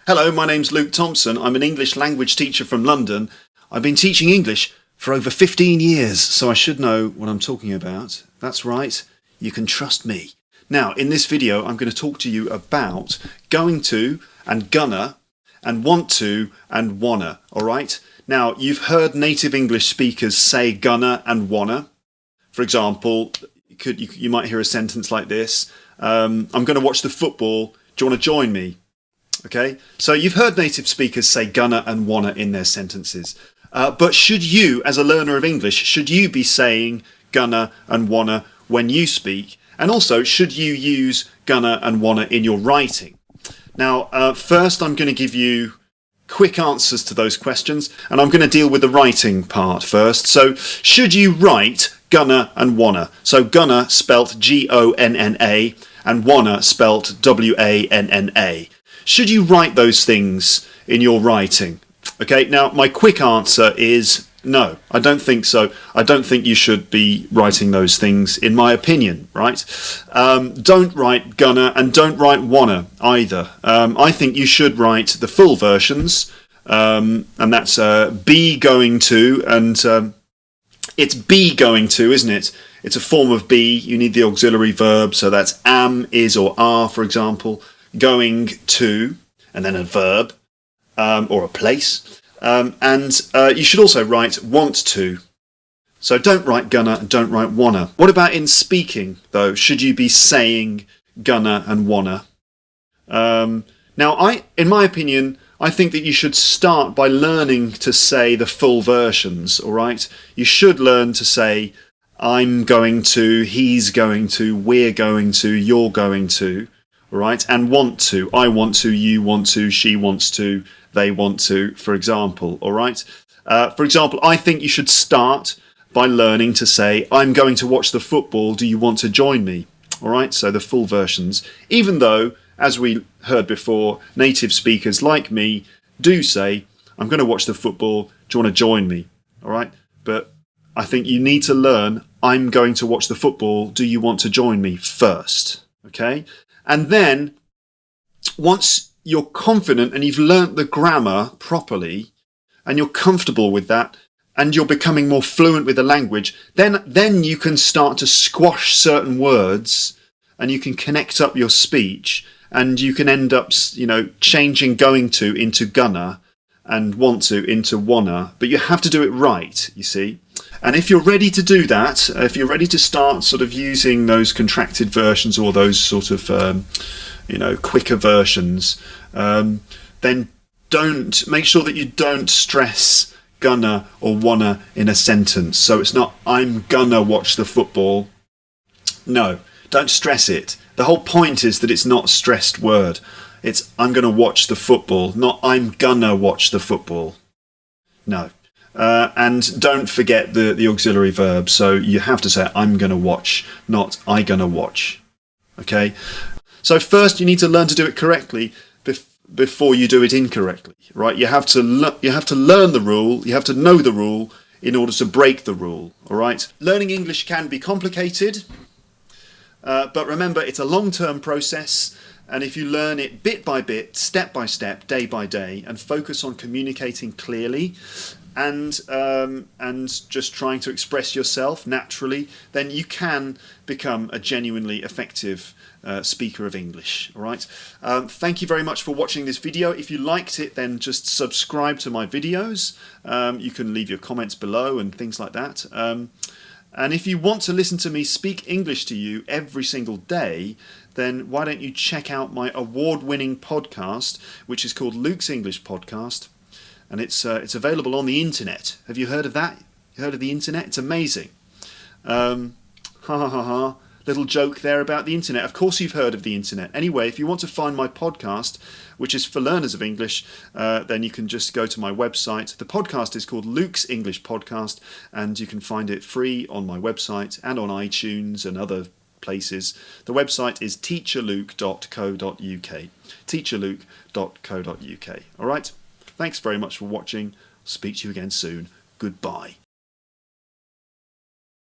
Hello, my name's Luke Thompson. I'm an English language teacher from London. I've been teaching English for over 15 years, so I should know what I'm talking about. That's right, you can trust me. Now, in this video, I'm going to talk to you about going to and gonna and want to and wanna, alright? Now, you've heard native English speakers say gonna and wanna. For example, you might hear a sentence like this. I'm going to watch the football. Do you want to join me? Okay, so you've heard native speakers say gonna and wanna in their sentences. But should you, as a learner of English, should you be saying gonna and wanna when you speak? And also, should you use gonna and wanna in your writing? Now, first I'm going to give you quick answers to those questions, and I'm going to deal with the writing part first. So, should you write gonna and wanna? So, gonna spelt G-O-N-N-A and wanna spelt W-A-N-N-A. Should you write those things in your writing? Okay, now my quick answer is no, I don't think so. I don't think you should be writing those things, in my opinion, right? Don't write gonna and don't write wanna either. I think you should write the full versions, and that's be going to, and it's be going to, isn't it? It's a form of be. You need the auxiliary verb, so that's am, is, or are, for example. Going to, and then a verb, or a place. And you should also write want to. So don't write gonna and don't write wanna. What about in speaking, though? Should you be saying gonna and wanna? Now, in my opinion, I think that you should start by learning to say the full versions, all right? You should learn to say I'm going to, he's going to, we're going to, you're going to. Right, and want to. I want to, you want to, she wants to, they want to, for example. All right. For example, I think you should start by learning to say, I'm going to watch the football. Do you want to join me? All right. So the full versions, even though, as we heard before, native speakers like me do say, I'm going to watch the football. Do you want to join me? All right. But I think you need to learn, I'm going to watch the football. Do you want to join me first? Okay. And then, once you're confident and you've learnt the grammar properly, and you're comfortable with that, and you're becoming more fluent with the language, then you can start to squash certain words, and you can connect up your speech, and you can end up, changing going to into gonna, and want to into wanna. But you have to do it right, you see. And if you're ready to do that, if you're ready to start sort of using those contracted versions or those sort of, quicker versions, then make sure that you don't stress gonna or wanna in a sentence. So it's not, I'm gonna watch the football. No, don't stress it. The whole point is that it's not a stressed word. It's, I'm going to watch the football, not I'm gonna watch the football. No. And don't forget the auxiliary verb. So you have to say I'm going to watch, not I gonna watch. Okay? So first you need to learn to do it correctly before you do it incorrectly. Right? You have to learn the rule. You have to know the rule in order to break the rule. All right? Learning English can be complicated, but remember it's a long-term process. And if you learn it bit by bit, step by step, day by day, and focus on communicating clearly, and just trying to express yourself naturally, then you can become a genuinely effective speaker of English. All right. Thank you very much for watching this video. If you liked it, then just subscribe to my videos. You can leave your comments below and things like that. And if you want to listen to me speak English to you every single day, then why don't you check out my award-winning podcast, which is called Luke's English Podcast. And it's available on the internet. Have you heard of that? You heard of the internet? It's amazing. Little joke there about the internet. Of course you've heard of the internet. Anyway, if you want to find my podcast, which is for learners of English, then you can just go to my website. The podcast is called Luke's English Podcast, and you can find it free on my website and on iTunes and other places. The website is teacherluke.co.uk. teacherluke.co.uk. All right? Thanks very much for watching. Speak to you again soon. Goodbye.